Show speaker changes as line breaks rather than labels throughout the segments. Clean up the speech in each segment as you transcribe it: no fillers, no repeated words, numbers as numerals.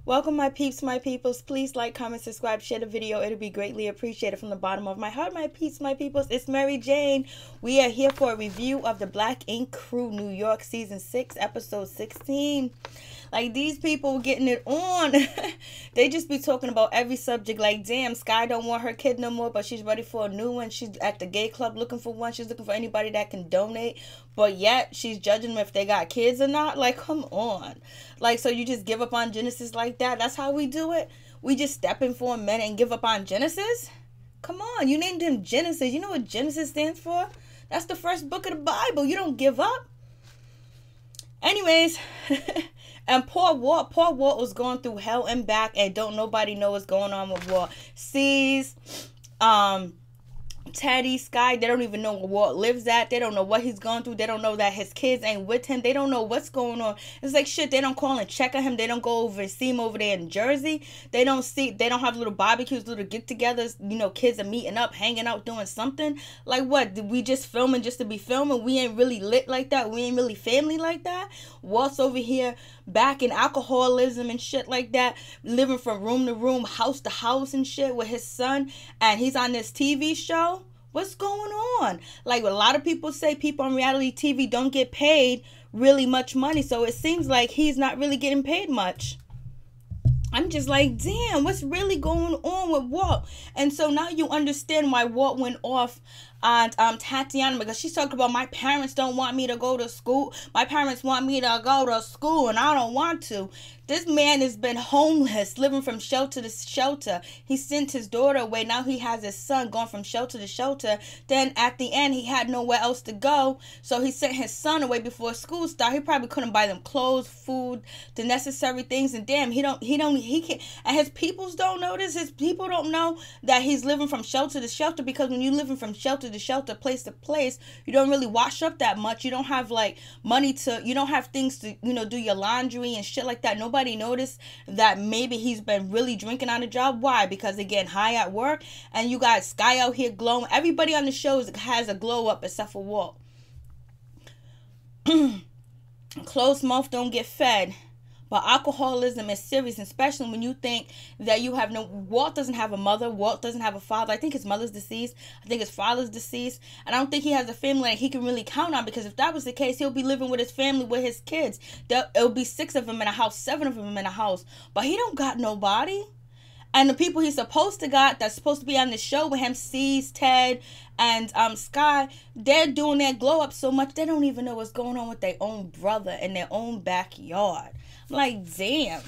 Welcome, my peeps, my peoples. Please like, comment, subscribe, share the video. It'll be greatly appreciated from the bottom of my heart, my peeps, my peoples. It's Mary Jane. We are here for a review of the Black Ink Crew New York Season 6, Episode 16. Like, these people getting it on. They just be talking about every subject. Like, damn, Sky don't want her kid no more, but she's ready for a new one. She's at the gay club looking for one. She's looking for anybody that can donate. But yet, she's judging them if they got kids or not. Like, come on. Like, so you just give up on Genesis like that? That's how we do it? We just step in for a minute and give up on Genesis? Come on, you named him Genesis. You know what Genesis stands for? That's the first book of the Bible. You don't give up. Anyways, and poor Walt was going through hell and back, and don't nobody know what's going on with Walt. Sees, Teddy, Sky, they don't even know where Walt lives at. They don't know what he's going through. They don't know that his kids ain't with him. They don't know what's going on. It's like shit. They don't call and check on him. They don't go over and see him over there in Jersey. They don't have little barbecues, little get-togethers. You know, kids are meeting up, hanging out, doing something. Like what? Did we just filming just to be filming? We ain't really lit like that. We ain't really family like that. Walt's over here back in alcoholism and shit like that, living from room to room, house to house and shit with his son, and he's on this TV show. What's going on? Like, a lot of people say people on reality TV don't get paid really much money, so it seems like he's not really getting paid much. I'm just like, damn, what's really going on with Walt? And so now you understand why Walt went off on Tatiana, because she's talking about, my parents don't want me to go to school. My parents want me to go to school and I don't want to. This man has been homeless, living from shelter to shelter. He sent his daughter away. Now he has his son going from shelter to shelter. Then at the end, he had nowhere else to go. So he sent his son away before school started. He probably couldn't buy them clothes, food, the necessary things. And damn, he can't. And his peoples don't know this. His people don't know that he's living from shelter to shelter, because when you're living from shelter to shelter, place to place, you don't really wash up that much. You don't have like money to, you don't have things to, you know, do your laundry and shit like that. Nobody noticed that maybe he's been really drinking on the job. Why? Because again, high at work, and you got Sky out here glowing. Everybody on the show has a glow up except for Walt. Closed mouth don't get fed. But alcoholism is serious, especially when you think that you have no... Walt doesn't have a mother. Walt doesn't have a father. I think his mother's deceased. I think his father's deceased. And I don't think he has a family that he can really count on, because if that was the case, he'll be living with his family, with his kids. It'll be 6 of them in a house, 7 of them in a house. But he don't got nobody. And the people he's supposed to got, that's supposed to be on the show with him, C's, Ted, and Sky, they're doing their glow up so much, they don't even know what's going on with their own brother in their own backyard. I'm like, damn.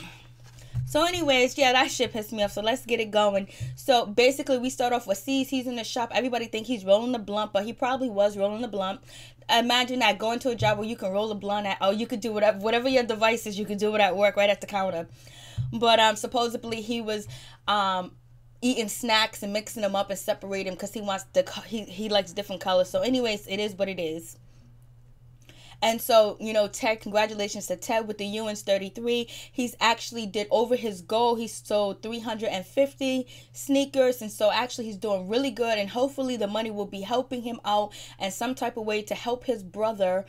So anyways, yeah, that shit pissed me off. So let's get it going. So basically, we start off with C's. He's in the shop. Everybody think he's rolling the blunt, but he probably was rolling the blunt. Imagine that, going to a job where you can roll a blunt at, you could do whatever your device is, you could do it at work right at the counter. But supposedly he was eating snacks and mixing them up and separating them, because he likes different colors. So anyways, it is what it is. And so, you know, Ted, congratulations to Ted with the Ewins 33. He's actually did over his goal. He sold 350 sneakers. And so actually he's doing really good. And hopefully the money will be helping him out in some type of way to help his brother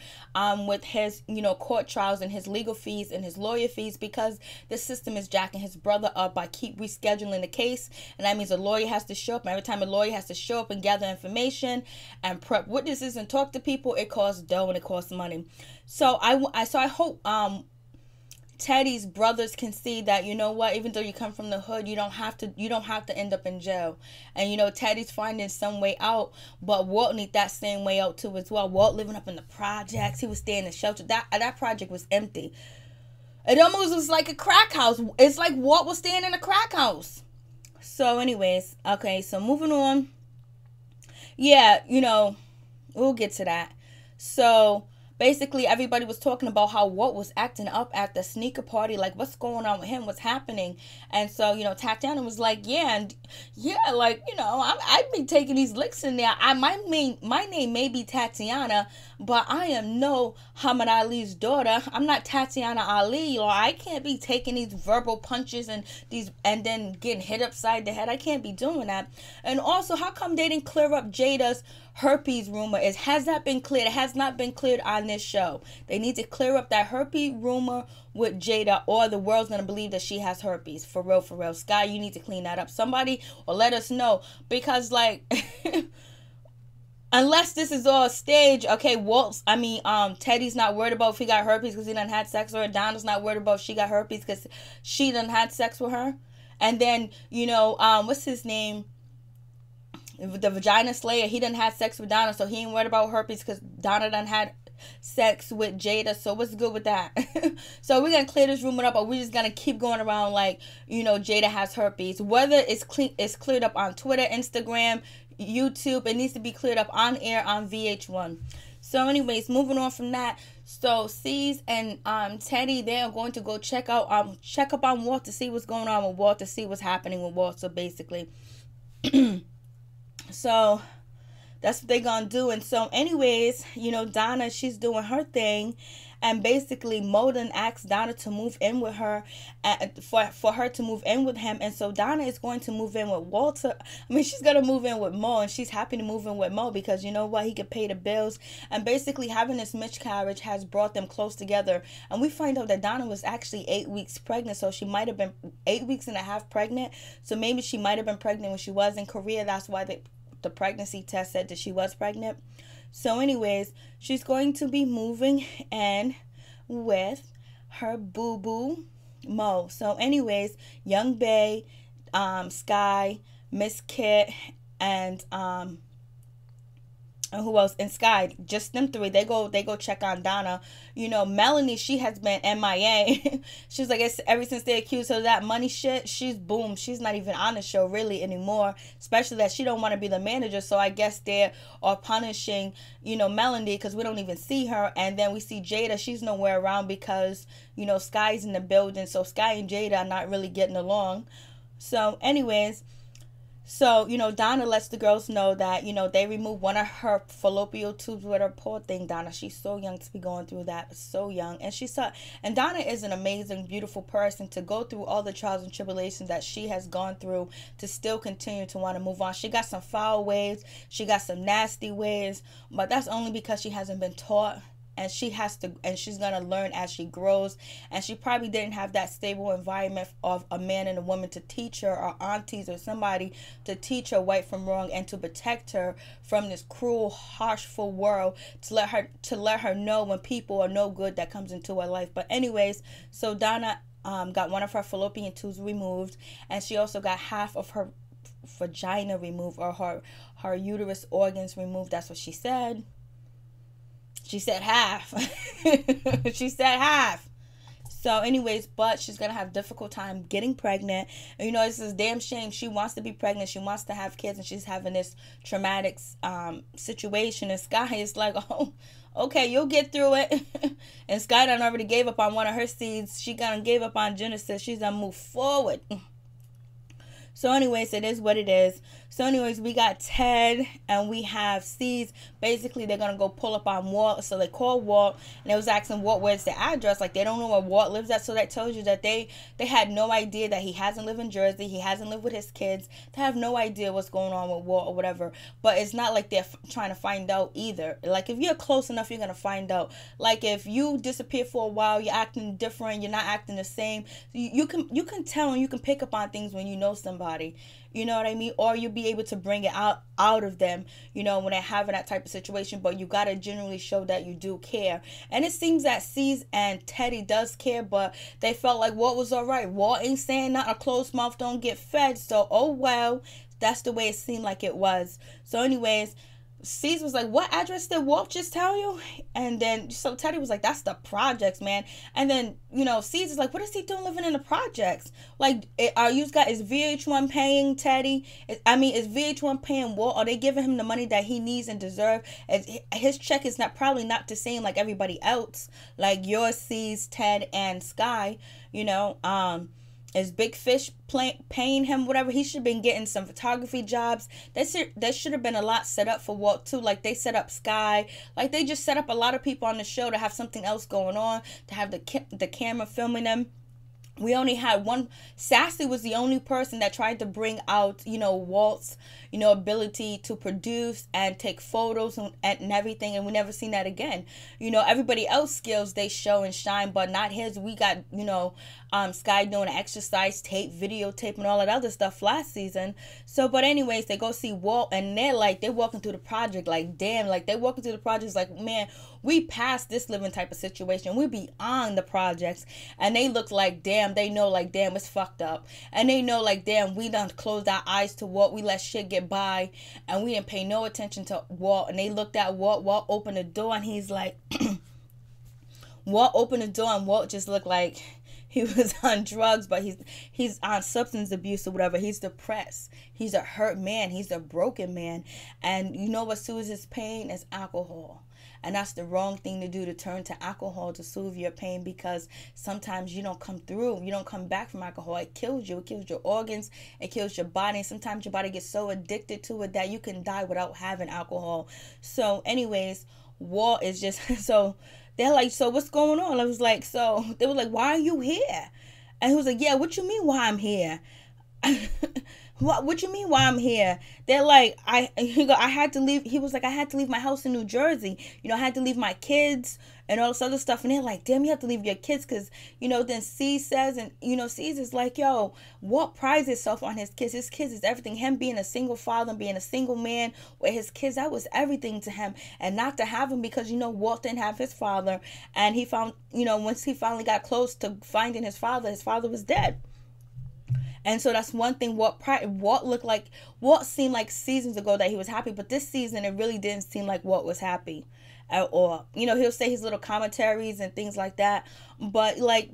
with his, you know, court trials and his legal fees and his lawyer fees, because the system is jacking his brother up by keep rescheduling the case. And that means a lawyer has to show up. And every time a lawyer has to show up and gather information and prep witnesses and talk to people, it costs dough and it costs money. So I hope Teddy's brothers can see that, you know what, even though you come from the hood, you don't have to end up in jail. And you know, Teddy's finding some way out, but Walt need that same way out too as well. Walt living up in the projects, he was staying in the shelter. That project was empty. It almost was like a crack house. It's like Walt was staying in a crack house. So anyways, okay, so moving on. Yeah, you know, we'll get to that. So basically, everybody was talking about how Walt was acting up at the sneaker party. Like, what's going on with him? What's happening? And so, you know, Tatiana was like, like, you know, I've been taking these licks in there. My name may be Tatiana, but I am no Muhammad Ali's daughter. I'm not Tatiana Ali, or I can't be taking these verbal punches and then getting hit upside the head. I can't be doing that. And also, how come they didn't clear up Jada's herpes rumor is. Has that been cleared? It has not been cleared on this show. They need to clear up that herpes rumor with Jada, or the world's gonna believe that she has herpes. For real, for real. Sky, you need to clean that up. Somebody, or let us know, because like unless this is all stage, okay, Teddy's not worried about if he got herpes because he done had sex with her. Donna's not worried about if she got herpes because she done had sex with her. And then, what's his name? The Vagina Slayer, he done had sex with Donna, so he ain't worried about herpes because Donna done had sex with Jada. So what's good with that? So we're gonna clear this rumor up, or we're just gonna keep going around like, Jada has herpes. Whether it's cleared up on Twitter, Instagram, YouTube, it needs to be cleared up on air on VH1. So anyways, moving on from that, so C's and Teddy, they are going to go check up on Walt to see what's going on with Walt, to see what's happening with Walt. So basically so that's what they're gonna do. And so anyways, Donna, she's doing her thing, and basically Moden asked Donna to move in with her, for her to move in with him. And so Donna is going to move in with Walter. She's gonna move in with Mo, and she's happy to move in with Mo because you know what, he could pay the bills. And basically having this miscarriage has brought them close together. And we find out that Donna was actually 8 weeks pregnant, so she might have been 8 weeks and a half pregnant. So maybe she might have been pregnant when she was in Korea. That's why the pregnancy test said that she was pregnant. So anyways, she's going to be moving in with her boo-boo Mo. So anyways, Young Bae, Sky, Miss Kit, and who else? And Sky, just them three. They go check on Donna. Melanie, she has been MIA. She's like, it's ever since they accused her of that money shit, she's not even on the show really anymore. Especially that she don't want to be the manager. So I guess they are punishing, Melanie, because we don't even see her. And then we see Jada, she's nowhere around because, Sky's in the building. So Sky and Jada are not really getting along. So anyways, so, Donna lets the girls know that, they removed one of her fallopian tubes with her. Poor thing, Donna. She's so young to be going through that. So young. And Donna is an amazing, beautiful person to go through all the trials and tribulations that she has gone through to still continue to want to move on. She got some foul ways. She got some nasty ways. But that's only because she hasn't been taught. And she's going to learn as she grows. And she probably didn't have that stable environment of a man and a woman to teach her, or aunties or somebody to teach her right from wrong and to protect her from this cruel, harshful world, to let her know when people are no good that comes into her life. But anyways, so Donna got one of her fallopian tubes removed, and she also got half of her vagina removed, or her uterus organs removed. That's what she said. She said half. She said half. So anyways, but she's going to have a difficult time getting pregnant. And this is a damn shame. She wants to be pregnant. She wants to have kids. And she's having this traumatic situation. And Sky is like, oh, okay, you'll get through it. And Sky done already gave up on one of her seeds. She gonna gave up on Genesis. She's going to move forward. So anyways, it is what it is. So anyways, we got Ted and we have C's. Basically, they're going to go pull up on Walt. So they call Walt and they was asking Walt where's the address. Like, they don't know where Walt lives at. So that tells you that they had no idea that he hasn't lived in Jersey. He hasn't lived with his kids. They have no idea what's going on with Walt or whatever. But it's not like they're trying to find out either. Like, if you're close enough, you're going to find out. Like, if you disappear for a while, you're acting different, you're not acting the same. You can tell and you can pick up on things when you know somebody. You know what I mean? Or you'll be able to bring it out of them, when they're having that type of situation. But you got to generally show that you do care. And it seems that C's and Teddy does care, but they felt like Walt was all right. Walt ain't saying nothing. A closed mouth don't get fed. So, oh well, that's the way it seemed like it was. So anyways, C's was like, what address did Walt just tell you? And then, so Teddy was like, that's the projects, man. And then, C's is like, what is he doing living in the projects? Like, is VH1 paying Teddy? Is VH1 paying Walt? Are they giving him the money that he needs and deserve? His check is probably not the same like everybody else. Like yours, C's, Ted, and Sky, Is Big Fish paying him whatever? He should have been getting some photography jobs. That should have been a lot set up for Walt too. Like, they set up Sky. Like, they just set up a lot of people on the show to have something else going on, to have the camera filming them We only had one. Sassy was the only person that tried to bring out, Walt's, ability to produce and take photos and everything. And we never seen that again. Everybody else skills, they show and shine, but not his. We got, Sky doing exercise tape, videotape, and all that other stuff last season. So, but anyways, they go see Walt, and they're walking through the project like, damn, like they walking through the projects like, man, we passed this living type of situation. We beyond the projects. And they look like, damn, they know like, damn, it's fucked up. And they know like, damn, we done closed our eyes to Walt. We let shit get by. And we didn't pay no attention to Walt. And they looked at Walt. Walt opened the door and he's like, Walt opened the door and Walt just looked like he was on drugs, but he's on substance abuse or whatever. He's depressed. He's a hurt man. He's a broken man. And you know what soothes his pain is alcohol. And that's the wrong thing to do, to turn to alcohol to soothe your pain, because sometimes you don't come through. You don't come back from alcohol. It kills you. It kills your organs. It kills your body. And sometimes your body gets so addicted to it that you can die without having alcohol. So anyways, Walt is just, so they're like, so what's going on? I was like, so they were like, why are you here? And he was like, yeah, what you mean why I'm here? What you mean why I'm here? They're like, I had to leave. He was like, I had to leave my house in New Jersey. I had to leave my kids and all this other stuff. And they're like, damn, you have to leave your kids. Because, then C says, and, C's is like, yo, Walt prides himself on his kids. His kids is everything. Him being a single father and being a single man with his kids, that was everything to him. And not to have him because, Walt didn't have his father. And he found, once he finally got close to finding his father was dead. And so that's one thing. Walt seemed like seasons ago that he was happy, but this season it really didn't seem like Walt was happy at all. He'll say his little commentaries and things like that, but like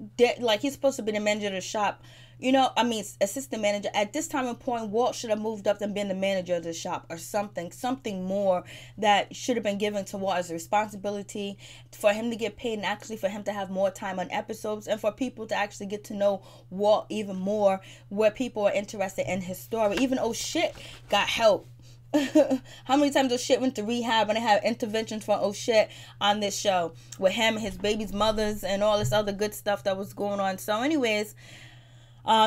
he's supposed to be the manager of the shop. Assistant manager. At this time and point, Walt should have moved up and been the manager of the shop or something more that should have been given to Walt as a responsibility for him to get paid, and actually for him to have more time on episodes, and for people to actually get to know Walt even more, where people are interested in his story. Even shit got help. How many times shit went to rehab, and they have interventions for shit on this show with him, his baby's mothers, and all this other good stuff that was going on. So anyways,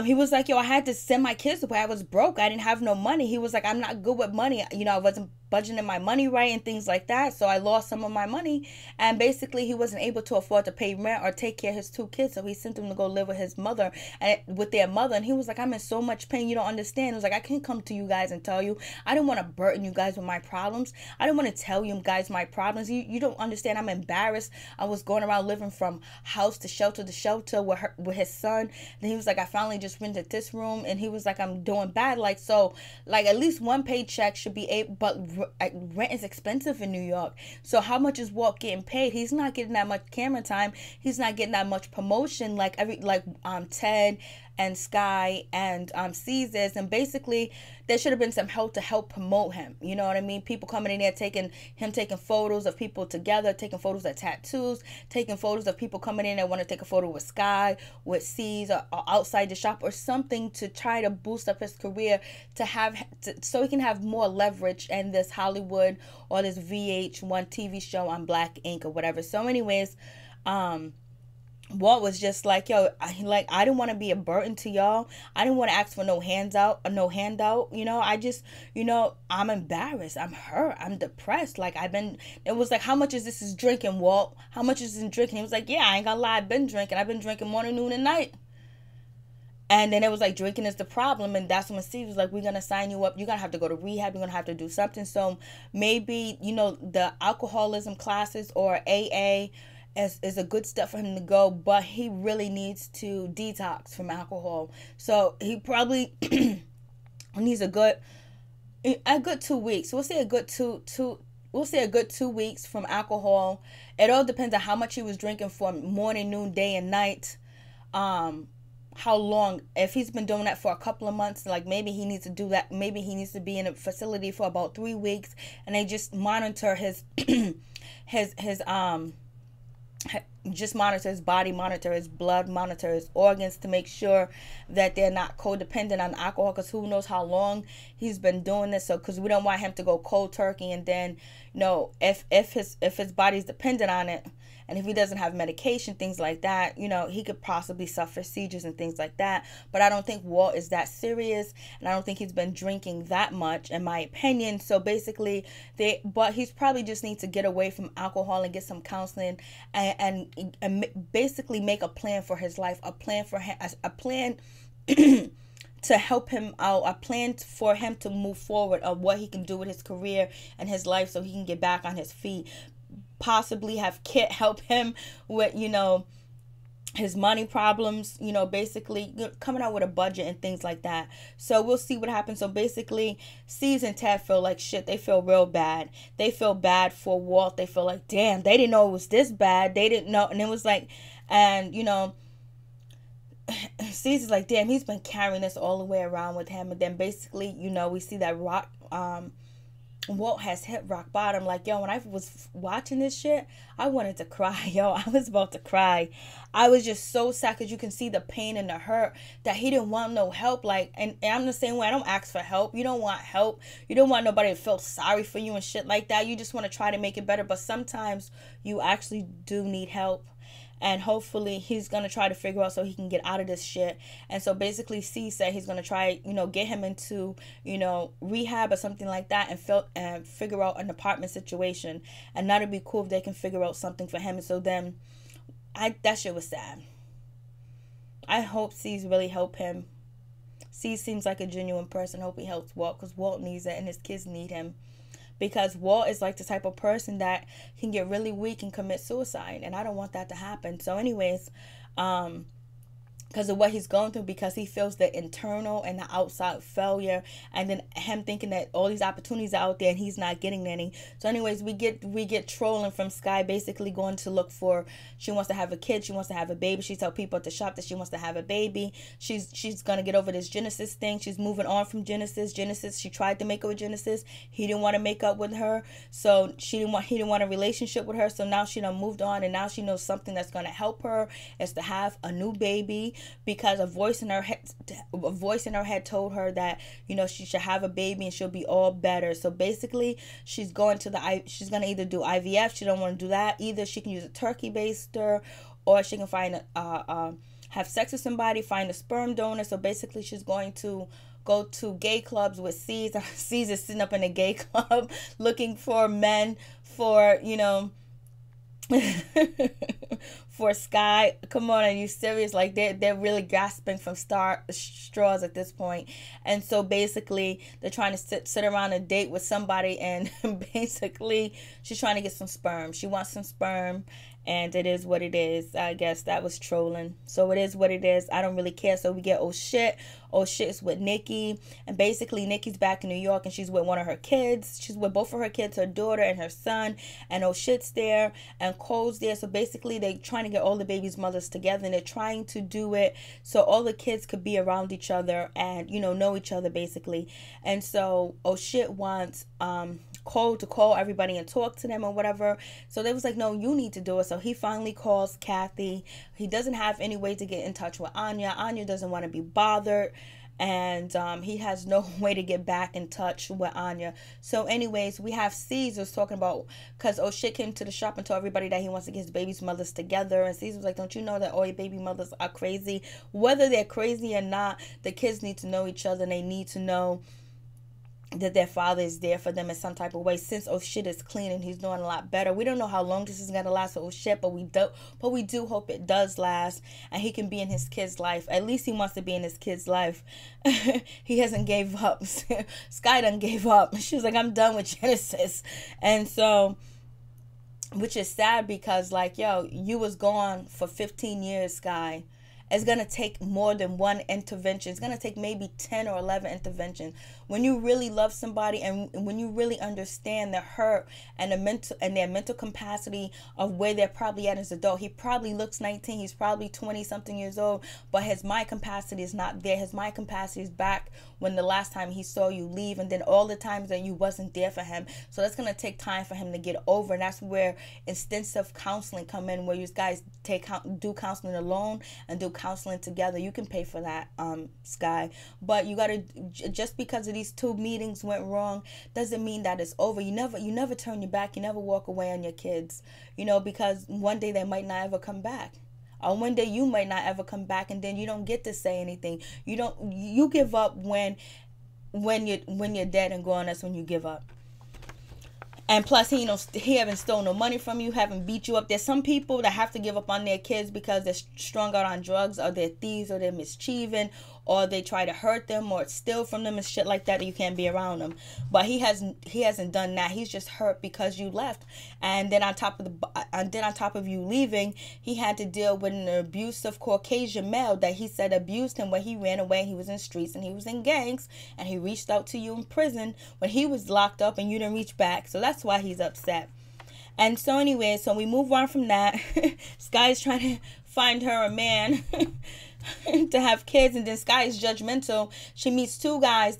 he was like, yo, I had to send my kids away. I was broke. I didn't have no money. He was like, I'm not good with money. I wasn't budgeting my money right and things like that. So I lost some of my money. And basically, he wasn't able to afford to pay rent or take care of his two kids. So he sent them to go live with his mother and with their mother. And he was like, I'm in so much pain. You don't understand. He was like, I can't come to you guys and tell you. I didn't want to burden you guys with my problems. I didn't want to tell you guys my problems. You don't understand. I'm embarrassed. I was going around living from house to shelter with his son. Then he was like, I finally just rented this room. And he was like, I'm doing bad. So at least one paycheck should be able, but rent is expensive in New York. So how much is Walt getting paid? He's not getting that much camera time. He's not getting that much promotion like Ted and Sky and Caesars. And basically there should have been some help to help promote him. You know what I mean? People coming in there taking photos of people together, taking photos of tattoos, taking photos of people coming in that want to take a photo with Sky, with C's, or outside the shop, or something to try to boost up his career, so he can have more leverage in this Hollywood or this VH1 TV show on Black Ink or whatever. So anyways, Walt was just like, yo, I didn't want to be a burden to y'all. I didn't want to ask for no handout. I just, I'm embarrassed. I'm hurt. I'm depressed. It was like, how much is this drinking, Walt? How much is this drinking? He was like, yeah, I ain't gonna lie. I've been drinking morning, noon, and night. And then it was like, drinking is the problem. And that's when Steve was like, we're going to sign you up. You're going to have to go to rehab. You're going to have to do something. So maybe, the alcoholism classes or AA is a good step for him to go, but he really needs to detox from alcohol. So he probably needs a good 2 weeks. We'll say a good two weeks from alcohol. It all depends on how much he was drinking for morning, noon, day, and night. How long? If he's been doing that for a couple of months, maybe he needs to do that. Maybe he needs to be in a facility for about 3 weeks, and they just monitor his just monitor his body, monitor his blood, monitor his organs to make sure that they're not codependent on alcohol, because who knows how long he's been doing this. So because we don't want him to go cold turkey, and then if his body's dependent on it, And if he doesn't have medication, things like that, you know, he could possibly suffer seizures and things like that. But I don't think Walt is that serious, and I don't think he's been drinking that much, in my opinion. So basically, but he's probably just needs to get away from alcohol and get some counseling, and basically make a plan for his life, a plan for him, a plan to help him out, a plan for him to move forward of what he can do with his career and his life so he can get back on his feet. Possibly have Kit help him with, you know, his money problems, you know, basically coming out with a budget and things like that. So we'll see what happens. So basically, Cease and Ted feel like shit. They feel real bad. They feel bad for Walt. They feel like, damn, they didn't know it was this bad. They didn't know. And it was like, and, you know, Cease is like, damn, he's been carrying this all the way around with him. And then basically, you know, we see that Walt has hit rock bottom. Like, yo, when I was watching this shit, I wanted to cry. Yo, I was about to cry. I was just so sad because you can see the pain and the hurt that he didn't want no help. Like, and I'm the same way. I don't ask for help. You don't want help. You don't want nobody to feel sorry for you and shit like that. You just want to try to make it better. But sometimes you actually do need help. And hopefully he's going to try to figure out so he can get out of this shit. And so basically C said he's going to try, you know, get him into, you know, rehab or something like that, and figure out an apartment situation. And that'd be cool if they can figure out something for him. And so then that shit was sad. I hope C's really help him. C seems like a genuine person. Hope he helps Walt, because Walt needs it and his kids need him. Because Walt is like the type of person that can get really weak and commit suicide. And I don't want that to happen. So anyways, because of what he's going through, because he feels the internal and the outside failure, and then him thinking that all these opportunities are out there and he's not getting any. So anyways, we get trolling from Sky, basically going to look for, she wants to have a kid, she wants to have a baby. She tells people at the shop that she wants to have a baby. She's gonna get over this Genesis thing. She's moving on from Genesis. She tried to make up with Genesis. He didn't want to make up with her, so he didn't want a relationship with her. So now she done moved on, and now she knows something that's gonna help her is to have a new baby. Because a voice in her head told her that, you know, she should have a baby and she'll be all better. So basically, she's gonna either do IVF. She don't want to do that either. She can use a turkey baster, or she can find have sex with somebody, find a sperm donor. So basically, she's going to go to gay clubs with C's. C's is sitting up in a gay club looking for men for, you know, for Sky. Come on, are you serious? Like, they're really grasping from straws at this point. And so basically they're trying to sit around a date with somebody, and basically she's trying to get some sperm. She wants some sperm, and it is what it is. I guess that was trolling. So it is what it is. I don't really care. So we get oh shit is with Nikki, and basically Nikki's back in New York, and she's with one of her kids. She's with both of her kids, her daughter and her son, and oh shit's there, and Cole's there. So basically they're trying to get all the babies' mothers together, and they're trying to do it so all the kids could be around each other and, you know each other basically. And so oh shit wants Cole to call everybody and talk to them or whatever. So they was like, no, you need to do it. So he finally calls Kathy. He doesn't have any way to get in touch with Anya. Anya doesn't want to be bothered, and he has no way to get back in touch with Anya. So anyways, we have Caesar's talking about, because oh shit came to the shop and told everybody that he wants to get his baby's mothers together, and Caesar was like, don't you know that all your baby mothers are crazy? Whether they're crazy or not, the kids need to know each other, and they need to know that their father is there for them in some type of way. Since oh shit is clean and he's doing a lot better, we don't know how long this is gonna last for oh shit, but we do hope it does last, and he can be in his kid's life. At least he wants to be in his kid's life. He hasn't gave up. Sky done gave up. She was like, I'm done with Genesis. And so, which is sad, because like, yo, you was gone for 15 years, Sky. It's going to take more than one intervention. It's going to take maybe 10 or 11 interventions. When you really love somebody, and when you really understand the hurt and their mental capacity of where they're probably at as an adult. He probably looks 19. He's probably 20 something years old, but his mind capacity is not there. His mind capacity is back when the last time he saw you leave, and then all the times that you wasn't there for him. So that's going to take time for him to get over. And that's where extensive counseling come in, where you guys do counseling alone and do counseling together. You can pay for that, Sky. But you gotta, just because of these 2 meetings went wrong doesn't mean that it's over. You never turn your back. You never walk away on your kids, because one day they might not ever come back. Or one day you might not ever come back, and then you don't get to say anything. You give up when you're dead and gone. That's when you give up. And plus, he haven't stolen no money from you, haven't beat you up. There's some people that have to give up on their kids because they're strung out on drugs, or they're thieves, or they're mischieving, or they try to hurt them or steal from them and shit like that. You can't be around them. But he hasn't done that. He's just hurt because you left. And then on top of you leaving, he had to deal with an abusive Caucasian male that he said abused him when he ran away. He was in streets and he was in gangs, and he reached out to you in prison when he was locked up and you didn't reach back. So that's why he's upset. And so anyway, so we move on from that. Sky is trying to find her a man to have kids, and then Sky is judgmental. She meets 2 guys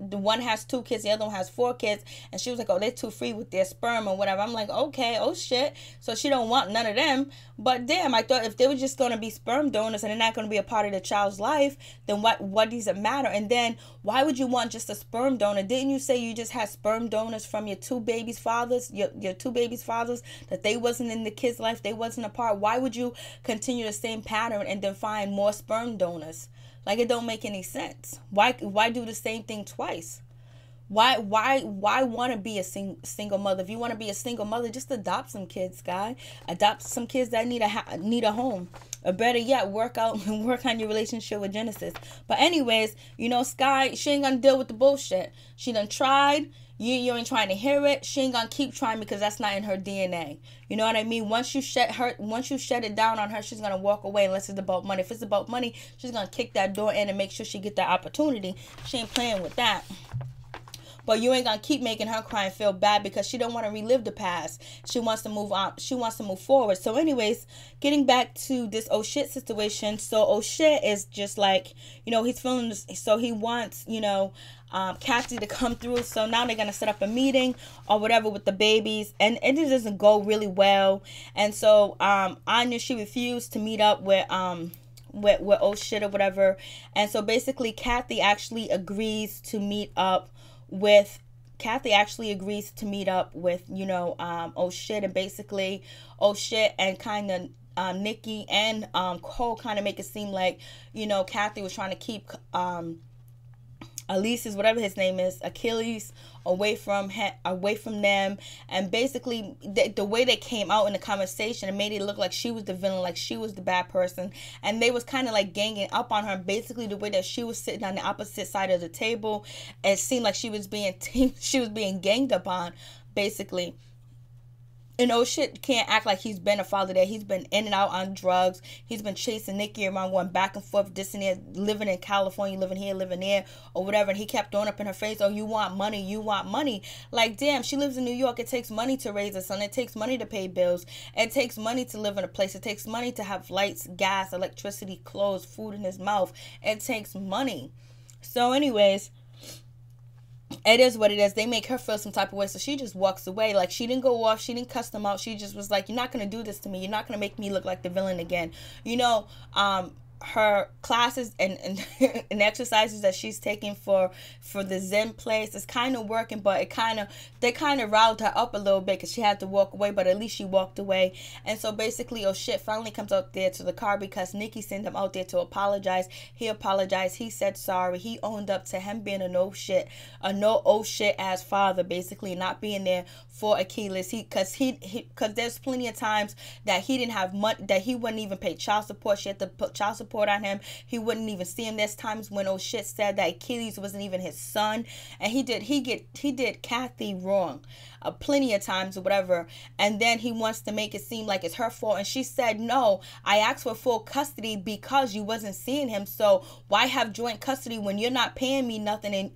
the one has 2 kids, the other one has 4 kids, and she was like, oh, they're too free with their sperm or whatever. I'm like, okay, oh shit. So she don't want none of them. But damn, I thought if they were just going to be sperm donors and they're not going to be a part of the child's life, then what does it matter? And then why would you want just a sperm donor? Didn't you say you just had sperm donors from your 2 babies' fathers, your 2 babies' fathers, that they wasn't in the kid's life, they wasn't a part? Why would you continue the same pattern and then find more sperm donors? Like, it don't make any sense. Why do the same thing twice? Why want to be a single mother? If you want to be a single mother, just adopt some kids, guy. Adopt some kids that need a home. Or better yet, work on your relationship with Genesis. But anyways, Sky, she ain't gonna deal with the bullshit. She done tried. You ain't trying to hear it. She ain't gonna keep trying because that's not in her DNA. You know what I mean? Once you shut it down on her, she's gonna walk away unless it's about money. If it's about money, she's gonna kick that door in and make sure she get that opportunity. She ain't playing with that. But you ain't gonna keep making her cry and feel bad because she don't want to relive the past. She wants to move on. She wants to move forward. So anyways, getting back to this oh shit situation. So oh shit is just like, he's feeling this, so he wants, Kathy to come through. So now they're gonna set up a meeting or whatever with the babies, and it doesn't go really well. And so Anya, she refused to meet up with oh shit or whatever. And so basically Kathy actually agrees to meet up with oh shit, and basically oh shit and kind of Nikki and Cole kind of make it seem like Kathy was trying to keep Achilles, whatever his name is, Achilles, away from them. And basically the way they came out in the conversation, it made it look like she was the villain, like she was the bad person, and they was kind of like ganging up on her. Basically the way that she was sitting on the opposite side of the table, it seemed like she was being ganged up on, basically. And oh shit can't act like he's been a father there. He's been in and out on drugs. He's been chasing Nikki around, going back and forth, this and that, living in California, living here, living there, or whatever. And he kept throwing up in her face, oh, you want money, you want money. Like, damn, she lives in New York. It takes money to raise a son. It takes money to pay bills. It takes money to live in a place. It takes money to have lights, gas, electricity, clothes, food in his mouth. It takes money. So anyways, it is what it is. They make her feel some type of way, so she just walks away. Like, she didn't go off, she didn't cuss them out. She just was like, you're not gonna do this to me. You're not gonna make me look like the villain again. Her classes and and exercises that she's taking for the Zen place is kind of working, but they kind of riled her up a little bit because she had to walk away, but at least she walked away. And so basically, oh shit finally comes out there to the car because Nikki sent him out there to apologize. He apologized. He said sorry. He owned up to him being a no oh shit ass father, basically not being there for Achilles. Because there's plenty of times that he didn't have money, that he wouldn't even pay child support. She had to put child support on him. He wouldn't even see him. There's times when oh shit said that Achilles wasn't even his son, and he did Kathy wrong plenty of times or whatever. And then he wants to make it seem like it's her fault, and she said, no, I asked for full custody because you wasn't seeing him, so why have joint custody when you're not paying me nothing?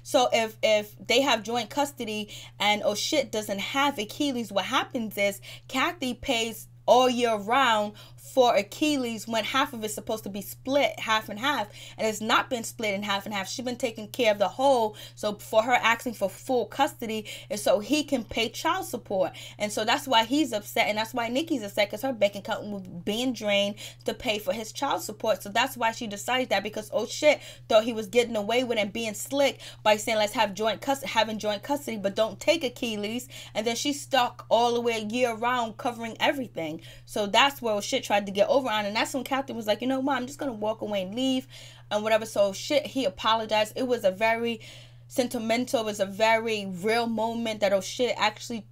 So if they have joint custody and oh shit doesn't have Achilles, what happens is Kathy pays all year round for Achilles when half of it's supposed to be split half and half, and it's not been split in half and half. She's been taking care of the whole. So for her asking for full custody is so he can pay child support. And so that's why he's upset, and that's why Nikki's upset, because her bank account was being drained to pay for his child support. So that's why she decided that, because oh shit, thought he was getting away with it and being slick by saying let's have having joint custody, but don't take Achilles. And then she's stuck all the way year round covering everything. So that's where shit tried to get over on, and that's when Captain was like, you know what, I'm just gonna walk away and leave and whatever. So shit, he apologized. It was a very sentimental, it was a very real moment that oh shit actually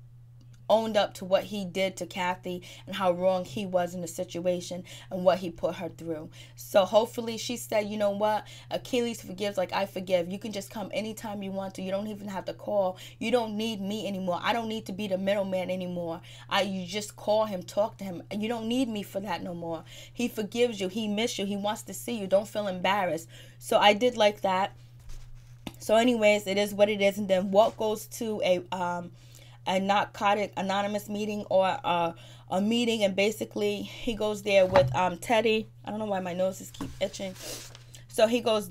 owned up to what he did to Kathy and how wrong he was in the situation and what he put her through. So hopefully she said, you know what, Achilles forgives like I forgive. You can just come anytime you want to. You don't even have to call. You don't need me anymore. I don't need to be the middleman anymore. You just call him, talk to him. You don't need me for that no more. He forgives you. He missed you. He wants to see you. Don't feel embarrassed. So I did like that. So anyways, it is what it is. And then Walt goes to a Narcotic Anonymous meeting, or a meeting, and basically he goes there with Teddy. I don't know why my noses keep itching. So he goes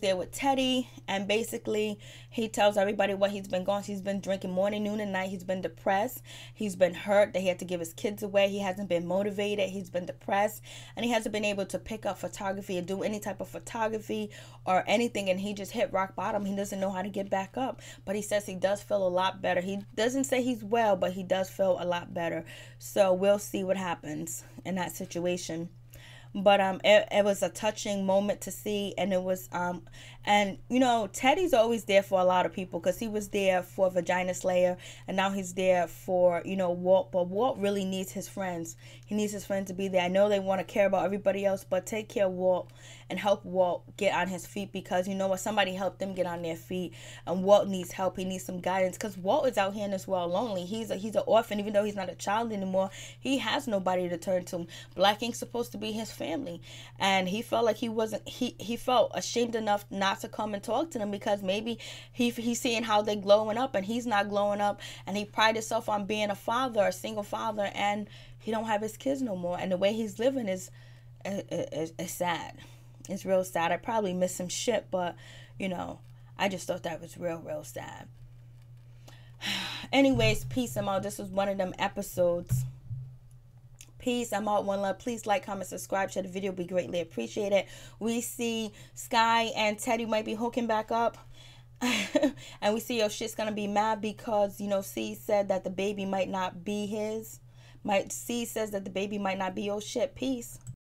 there with Teddy, and basically he tells everybody what he's been going. He's been drinking morning, noon, and night. He's been depressed. He's been hurt that he had to give his kids away. He hasn't been motivated. He's been depressed, and he hasn't been able to pick up photography or do any type of photography or anything, and he just hit rock bottom. He doesn't know how to get back up, but he says he does feel a lot better. He doesn't say he's well, but he does feel a lot better. So we'll see what happens in that situation. But it was a touching moment to see, and it was and you know, Teddy's always there for a lot of people, because he was there for Vagina Slayer, and now he's there for, you know, Walt. But Walt really needs his friends. He needs his friends to be there. I know they want to care about everybody else, but take care of Walt and help Walt get on his feet, because you know what, somebody helped them get on their feet, and Walt needs help. He needs some guidance, because Walt is out here in this world lonely. He's an orphan. Even though he's not a child anymore, he has nobody to turn to. Black Ink's supposed to be his family, and he felt like he felt ashamed enough not to come and talk to them, because maybe he's seeing how they glowing up and he's not glowing up, and he prided himself on being a father, a single father, and he don't have his kids no more, and the way he's living is sad. It's real sad. I probably missed some shit, but you know, I just thought that was real sad. Anyways, peace. I'm out. This was one of them episodes. Peace. I'm out. One love. Please like, comment, subscribe, share the video. Be greatly appreciated. We see Sky and Teddy might be hooking back up. And we see your shit's gonna be mad because, you know, C said that the baby might not be his. C says that the baby might not be your shit. Peace.